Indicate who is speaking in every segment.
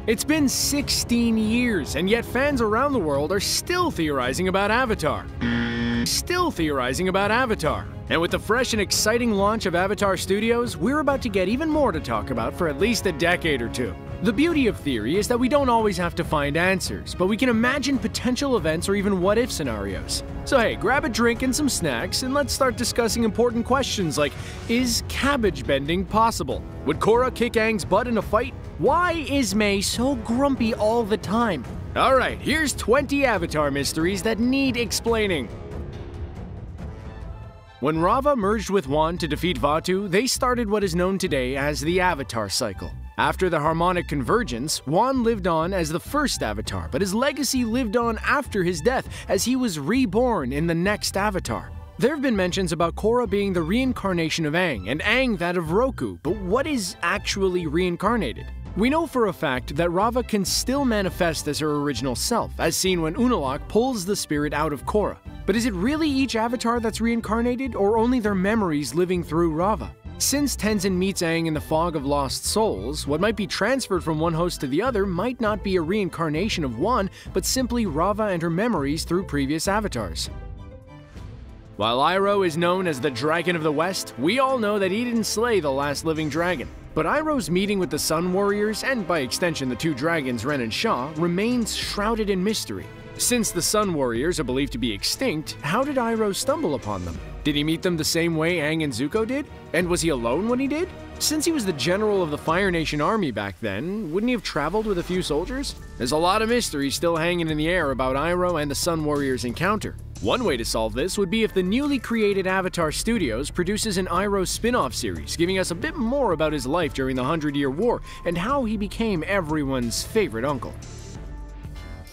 Speaker 1: It's been 16 years, and yet fans around the world are still theorizing about Avatar. And with the fresh and exciting launch of Avatar Studios, we're about to get even more to talk about for at least a decade or two. The beauty of theory is that we don't always have to find answers, but we can imagine potential events or even what-if scenarios. So hey, grab a drink and some snacks, and let's start discussing important questions like, is cabbage bending possible? Would Korra kick Aang's butt in a fight? Why is Mai so grumpy all the time? Alright, here's 20 Avatar mysteries that need explaining. When Rava merged with Wan to defeat Vaatu, they started what is known today as the Avatar cycle. After the harmonic convergence, Wan lived on as the first Avatar, but his legacy lived on after his death as he was reborn in the next Avatar. There have been mentions about Korra being the reincarnation of Aang, and Aang that of Roku, but what is actually reincarnated? We know for a fact that Rava can still manifest as her original self, as seen when Unalaq pulls the spirit out of Korra. But is it really each Avatar that's reincarnated, or only their memories living through Rava? Since Tenzin meets Aang in the Fog of Lost Souls, what might be transferred from one host to the other might not be a reincarnation of one, but simply Rava and her memories through previous avatars. While Iroh is known as the Dragon of the West, we all know that he didn't slay the last living dragon. But Iroh's meeting with the Sun Warriors, and by extension the two dragons Ren and Sha, remains shrouded in mystery. Since the Sun Warriors are believed to be extinct, how did Iroh stumble upon them? Did he meet them the same way Aang and Zuko did? And was he alone when he did? Since he was the general of the Fire Nation army back then, wouldn't he have traveled with a few soldiers? There's a lot of mystery still hanging in the air about Iroh and the Sun Warriors' encounter. One way to solve this would be if the newly created Avatar Studios produces an Iroh spin-off series, giving us a bit more about his life during the 100-Year War and how he became everyone's favorite uncle.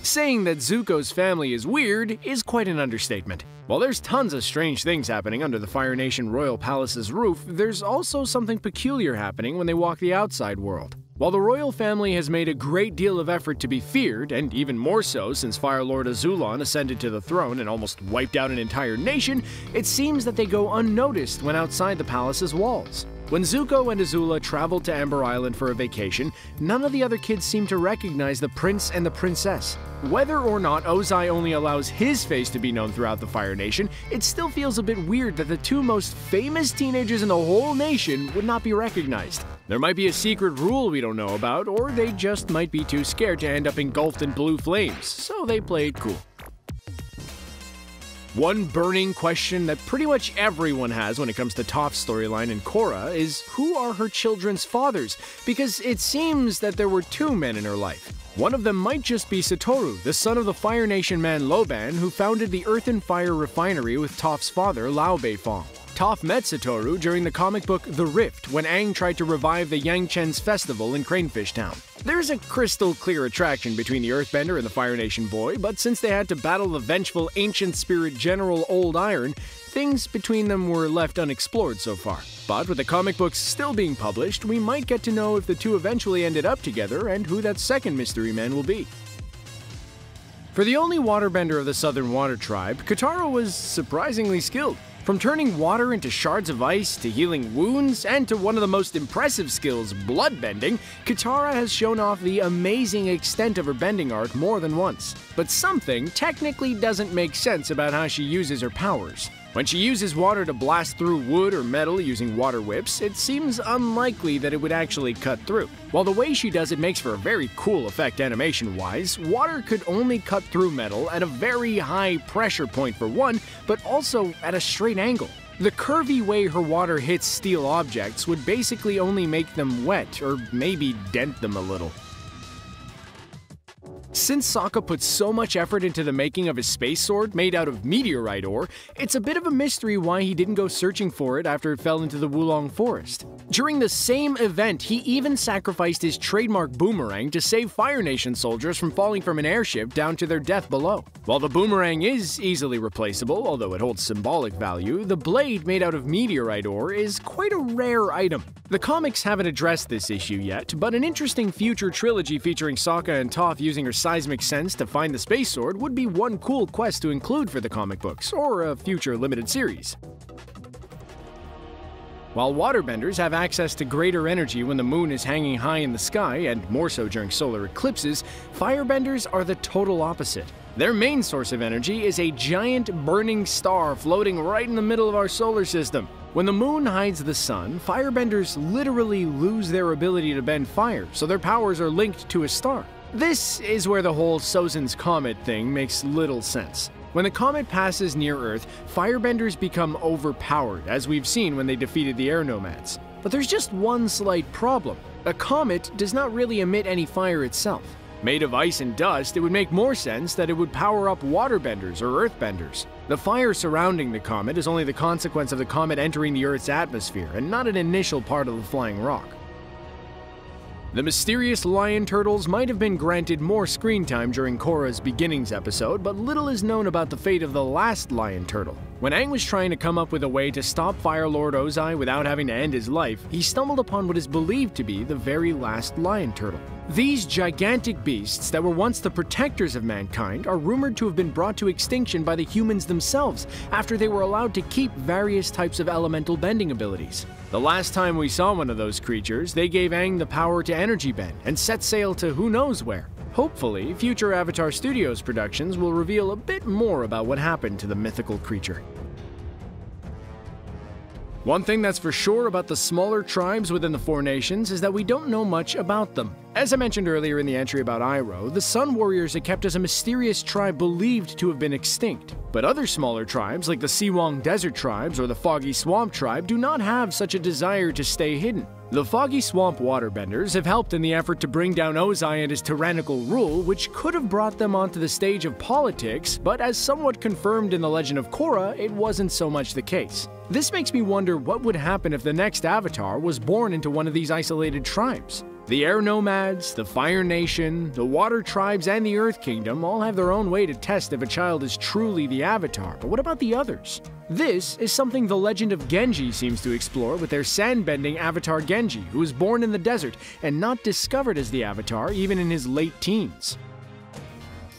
Speaker 1: Saying that Zuko's family is weird is quite an understatement. While there's tons of strange things happening under the Fire Nation Royal Palace's roof, there's also something peculiar happening when they walk the outside world. While the royal family has made a great deal of effort to be feared, and even more so since Fire Lord Ozai ascended to the throne and almost wiped out an entire nation, it seems that they go unnoticed when outside the palace's walls. When Zuko and Azula traveled to Amber Island for a vacation, none of the other kids seem to recognize the prince and the princess. Whether or not Ozai only allows his face to be known throughout the Fire Nation, it still feels a bit weird that the two most famous teenagers in the whole nation would not be recognized. There might be a secret rule we don't know about, or they just might be too scared to end up engulfed in blue flames, so they play it cool. One burning question that pretty much everyone has when it comes to Toph's storyline in Korra is who are her children's fathers, because it seems that there were two men in her life. One of them might just be Satoru, the son of the Fire Nation man Loban, who founded the Earth and Fire refinery with Toph's father, Lao Beifong. Toph met Satoru during the comic book The Rift when Aang tried to revive the Yangchen's festival in Cranefish Town. There's a crystal clear attraction between the Earthbender and the Fire Nation boy, but since they had to battle the vengeful ancient spirit General Old Iron, things between them were left unexplored so far. But with the comic books still being published, we might get to know if the two eventually ended up together and who that second mystery man will be. For the only waterbender of the Southern Water Tribe, Katara was surprisingly skilled. From turning water into shards of ice, to healing wounds, and to one of the most impressive skills, bloodbending, Katara has shown off the amazing extent of her bending art more than once. But something technically doesn't make sense about how she uses her powers. When she uses water to blast through wood or metal using water whips, it seems unlikely that it would actually cut through. While the way she does it makes for a very cool effect animation-wise, water could only cut through metal at a very high pressure point for one, but also at a straight angle. The curvy way her water hits steel objects would basically only make them wet, or maybe dent them a little. Since Sokka put so much effort into the making of his space sword made out of meteorite ore, it's a bit of a mystery why he didn't go searching for it after it fell into the Wulong Forest. During the same event, he even sacrificed his trademark boomerang to save Fire Nation soldiers from falling from an airship down to their death below. While the boomerang is easily replaceable, although it holds symbolic value, the blade made out of meteorite ore is quite a rare item. The comics haven't addressed this issue yet, but an interesting future trilogy featuring Sokka and Toph using her seismic sense to find the space sword would be one cool quest to include for the comic books, or a future limited series. While waterbenders have access to greater energy when the moon is hanging high in the sky, and more so during solar eclipses, firebenders are the total opposite. Their main source of energy is a giant burning star floating right in the middle of our solar system. When the moon hides the sun, firebenders literally lose their ability to bend fire, so their powers are linked to a star. This is where the whole Sozin's Comet thing makes little sense. When the comet passes near Earth, firebenders become overpowered, as we've seen when they defeated the air nomads. But there's just one slight problem. A comet does not really emit any fire itself. Made of ice and dust, it would make more sense that it would power up waterbenders or earthbenders. The fire surrounding the comet is only the consequence of the comet entering the Earth's atmosphere, and not an initial part of the flying rock. The mysterious lion turtles might have been granted more screen time during Korra's Beginnings episode, but little is known about the fate of the last lion turtle. When Aang was trying to come up with a way to stop Fire Lord Ozai without having to end his life, he stumbled upon what is believed to be the very last lion turtle. These gigantic beasts that were once the protectors of mankind are rumored to have been brought to extinction by the humans themselves after they were allowed to keep various types of elemental bending abilities. The last time we saw one of those creatures, they gave Aang the power to energy bend and set sail to who knows where. Hopefully, future Avatar Studios productions will reveal a bit more about what happened to the mythical creature. One thing that's for sure about the smaller tribes within the Four Nations is that we don't know much about them. As I mentioned earlier in the entry about Iroh, the Sun Warriors are kept as a mysterious tribe believed to have been extinct. But other smaller tribes, like the Siwang Desert tribes or the Foggy Swamp tribe, do not have such a desire to stay hidden. The Foggy Swamp waterbenders have helped in the effort to bring down Ozai and his tyrannical rule, which could have brought them onto the stage of politics, but as somewhat confirmed in the Legend of Korra, it wasn't so much the case. This makes me wonder what would happen if the next Avatar was born into one of these isolated tribes. The Air Nomads, the Fire Nation, the Water Tribes, and the Earth Kingdom all have their own way to test if a child is truly the Avatar, but what about the others? This is something the Legend of Genji seems to explore with their sand-bending Avatar Genji, who was born in the desert and not discovered as the Avatar even in his late teens.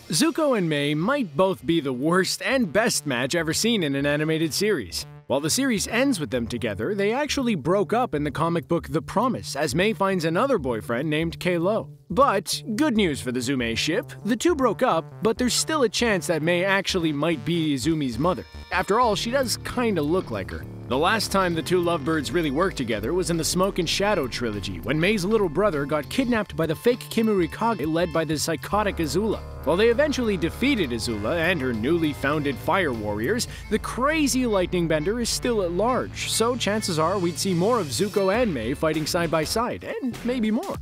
Speaker 1: Zuko and Mai might both be the worst and best match ever seen in an animated series. While the series ends with them together, they actually broke up in the comic book The Promise, as Mai finds another boyfriend named Kalo. But good news for the Zume ship, the two broke up, but there's still a chance that Mai actually might be Izumi's mother. After all, she does kinda look like her. The last time the two lovebirds really worked together was in the Smoke and Shadow trilogy, when Mai's little brother got kidnapped by the fake Kimurikage led by the psychotic Azula. While they eventually defeated Azula and her newly founded fire warriors, the crazy lightning bender is still at large, so chances are we'd see more of Zuko and Mai fighting side by side, and maybe more.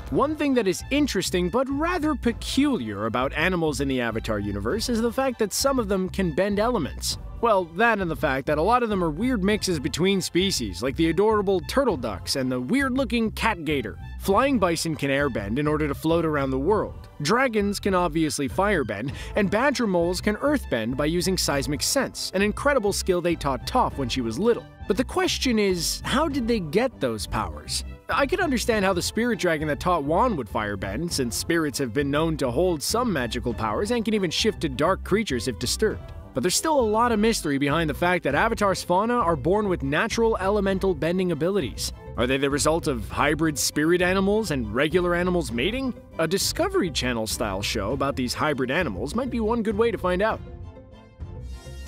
Speaker 1: One thing that is interesting but rather peculiar about animals in the Avatar universe is the fact that some of them can bend elements. Well, that and the fact that a lot of them are weird mixes between species, like the adorable turtle ducks and the weird-looking cat gator. Flying bison can airbend in order to float around the world. Dragons can obviously firebend, and badger moles can earthbend by using seismic sense, an incredible skill they taught Toph when she was little. But the question is, how did they get those powers? I could understand how the spirit dragon that taught Wan would firebend, since spirits have been known to hold some magical powers and can even shift to dark creatures if disturbed. But there's still a lot of mystery behind the fact that Avatar's fauna are born with natural elemental bending abilities. Are they the result of hybrid spirit animals and regular animals mating? A Discovery Channel style show about these hybrid animals might be one good way to find out.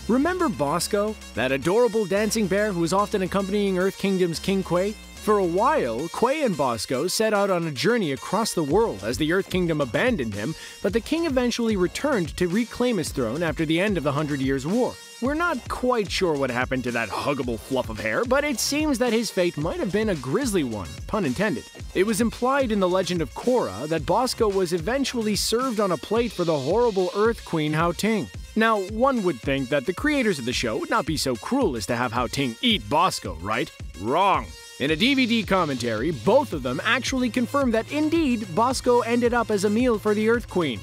Speaker 1: Remember Bosco, that adorable dancing bear who was often accompanying Earth Kingdom's King Kwai? For a while, Kwai and Bosco set out on a journey across the world as the Earth Kingdom abandoned him, but the king eventually returned to reclaim his throne after the end of the 100 Years' War. We're not quite sure what happened to that huggable fluff of hair, but it seems that his fate might have been a grisly one, pun intended. It was implied in the Legend of Korra that Bosco was eventually served on a plate for the horrible Earth Queen Hao Ting. Now, one would think that the creators of the show would not be so cruel as to have Hao Ting eat Bosco, right? Wrong. In a DVD commentary, both of them actually confirmed that indeed, Bosco ended up as a meal for the Earth Queen.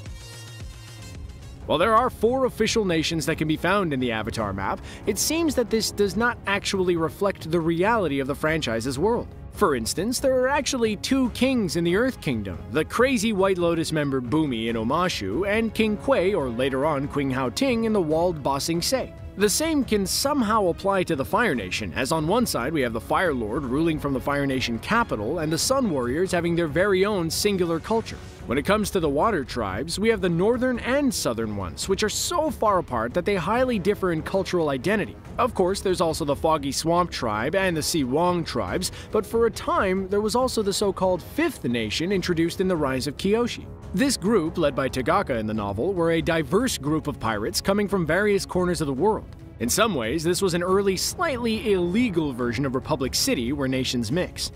Speaker 1: While there are 4 official nations that can be found in the Avatar map, it seems that this does not actually reflect the reality of the franchise's world. For instance, there are actually 2 kings in the Earth Kingdom, the crazy White Lotus member Bumi in Omashu, and King Kwai, or later on Queen Hao Ting, in the walled Ba Sing Se. The same can somehow apply to the Fire Nation, as on one side we have the Fire Lord ruling from the Fire Nation capital and the Sun Warriors having their very own singular culture. When it comes to the Water Tribes, we have the northern and southern ones, which are so far apart that they highly differ in cultural identity. Of course, there's also the Foggy Swamp Tribe and the Si Wong tribes, but for a time, there was also the so-called Fifth Nation introduced in the Rise of Kyoshi. This group, led by Tagaka in the novel, were a diverse group of pirates coming from various corners of the world. In some ways, this was an early, slightly illegal version of Republic City where nations mix.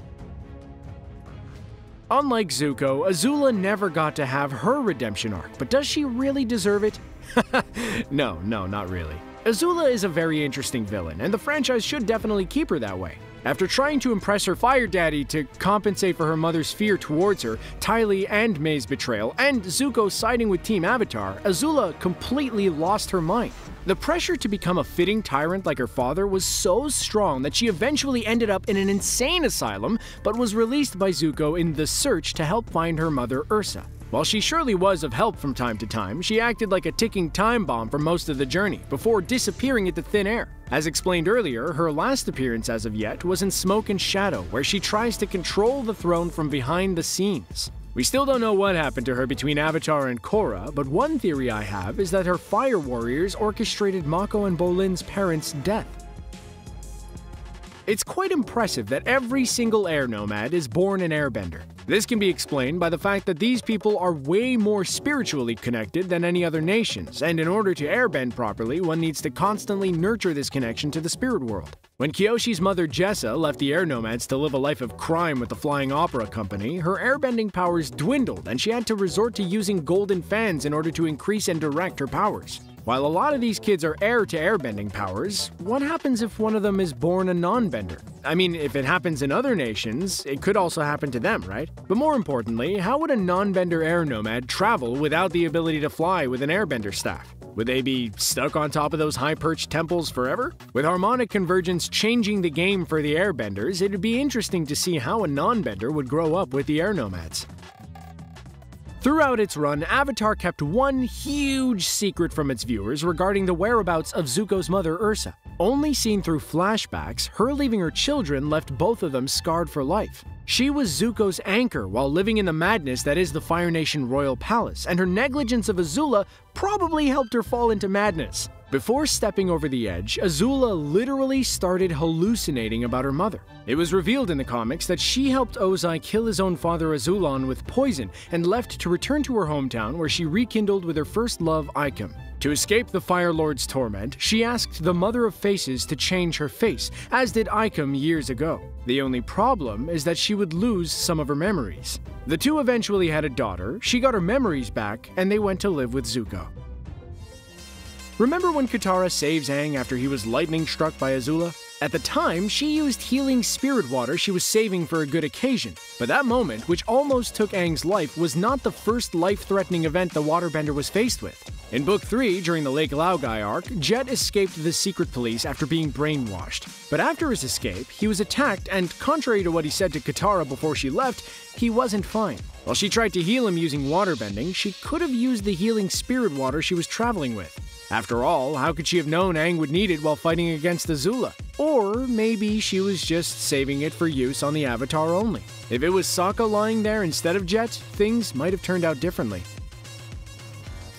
Speaker 1: Unlike Zuko, Azula never got to have her redemption arc, but does she really deserve it? No, not really. Azula is a very interesting villain, and the franchise should definitely keep her that way. After trying to impress her fire daddy to compensate for her mother's fear towards her, Ty Lee and May's betrayal, and Zuko siding with Team Avatar, Azula completely lost her mind. The pressure to become a fitting tyrant like her father was so strong that she eventually ended up in an insane asylum, but was released by Zuko in The Search to help find her mother Ursa. While she surely was of help from time to time, she acted like a ticking time bomb for most of the journey, before disappearing into thin air. As explained earlier, her last appearance as of yet was in Smoke and Shadow, where she tries to control the throne from behind the scenes. We still don't know what happened to her between Avatar and Korra, but one theory I have is that her fire warriors orchestrated Mako and Bolin's parents' death. It's quite impressive that every single air nomad is born an airbender. This can be explained by the fact that these people are way more spiritually connected than any other nations, and in order to airbend properly, one needs to constantly nurture this connection to the spirit world. When Kyoshi's mother Jessa left the air nomads to live a life of crime with the Flying Opera Company, her airbending powers dwindled and she had to resort to using golden fans in order to increase and direct her powers. While a lot of these kids are heir to airbending powers, what happens if one of them is born a non-bender? I mean, if it happens in other nations, it could also happen to them, right? But more importantly, how would a non-bender air nomad travel without the ability to fly with an airbender staff? Would they be stuck on top of those high-perched temples forever? With harmonic convergence changing the game for the airbenders, it'd be interesting to see how a non-bender would grow up with the air nomads. Throughout its run, Avatar kept one huge secret from its viewers regarding the whereabouts of Zuko's mother Ursa. Only seen through flashbacks, her leaving her children left both of them scarred for life. She was Zuko's anchor while living in the madness that is the Fire Nation Royal Palace, and her negligence of Azula probably helped her fall into madness. Before stepping over the edge, Azula literally started hallucinating about her mother. It was revealed in the comics that she helped Ozai kill his own father Azulon with poison and left to return to her hometown where she rekindled with her first love, Ikem. To escape the Fire Lord's torment, she asked the Mother of Faces to change her face, as did Ikem years ago. The only problem is that she would lose some of her memories. The two eventually had a daughter, she got her memories back, and they went to live with Zuko. Remember when Katara saves Aang after he was lightning struck by Azula? At the time, she used healing spirit water she was saving for a good occasion, but that moment, which almost took Aang's life, was not the first life-threatening event the waterbender was faced with. In Book 3, during the Lake Laogai arc, Jet escaped the secret police after being brainwashed. But after his escape, he was attacked and, contrary to what he said to Katara before she left, he wasn't fine. While she tried to heal him using waterbending, she could have used the healing spirit water she was traveling with. After all, how could she have known Aang would need it while fighting against Azula? Or maybe she was just saving it for use on the Avatar only. If it was Sokka lying there instead of Jet, things might have turned out differently.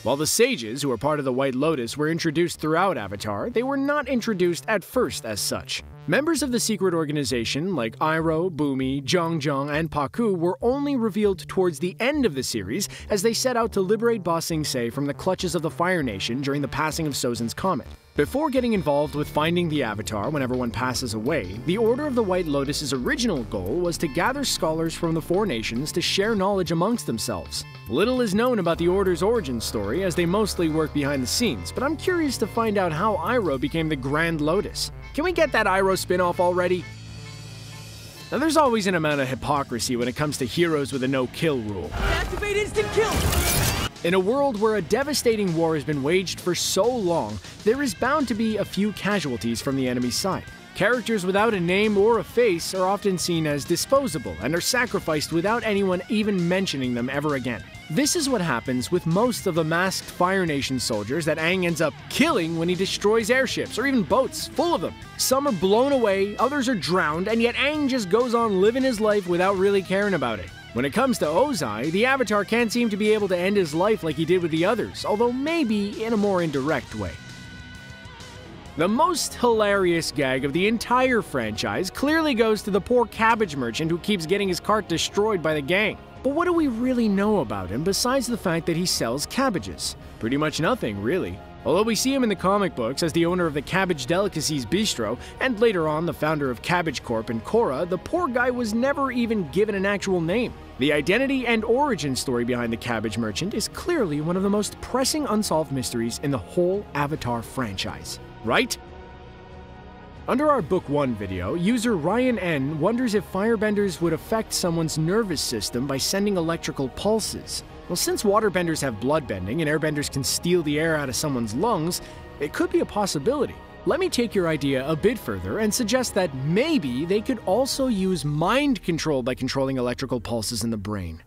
Speaker 1: While the sages, who are part of the White Lotus, were introduced throughout Avatar, they were not introduced at first as such. Members of the secret organization like Iroh, Bumi, Zhang, and Pakku were only revealed towards the end of the series as they set out to liberate Ba Sing Se from the clutches of the Fire Nation during the passing of Sozin's comet. Before getting involved with finding the Avatar whenever one passes away, the Order of the White Lotus's original goal was to gather scholars from the four nations to share knowledge amongst themselves. Little is known about the Order's origin story as they mostly work behind the scenes, but I'm curious to find out how Iroh became the Grand Lotus. Can we get that Iroh spin-off already? Now there's always an amount of hypocrisy when it comes to heroes with a no-kill rule.
Speaker 2: Activate instant kill!
Speaker 1: In a world where a devastating war has been waged for so long, there is bound to be a few casualties from the enemy's side. Characters without a name or a face are often seen as disposable and are sacrificed without anyone even mentioning them ever again. This is what happens with most of the masked Fire Nation soldiers that Aang ends up killing when he destroys airships or even boats full of them. Some are blown away, others are drowned, and yet Aang just goes on living his life without really caring about it. When it comes to Ozai, the Avatar can't seem to be able to end his life like he did with the others, although maybe in a more indirect way. The most hilarious gag of the entire franchise clearly goes to the poor cabbage merchant who keeps getting his cart destroyed by the gang. But what do we really know about him besides the fact that he sells cabbages? Pretty much nothing, really. Although we see him in the comic books as the owner of the Cabbage Delicacies Bistro, and later on the founder of Cabbage Corp and Korra, the poor guy was never even given an actual name. The identity and origin story behind the cabbage merchant is clearly one of the most pressing unsolved mysteries in the whole Avatar franchise. Right? Under our Book 1 video, user Ryan N wonders if firebenders would affect someone's nervous system by sending electrical pulses. Well, since waterbenders have bloodbending and airbenders can steal the air out of someone's lungs, it could be a possibility. Let me take your idea a bit further and suggest that maybe they could also use mind control by controlling electrical pulses in the brain.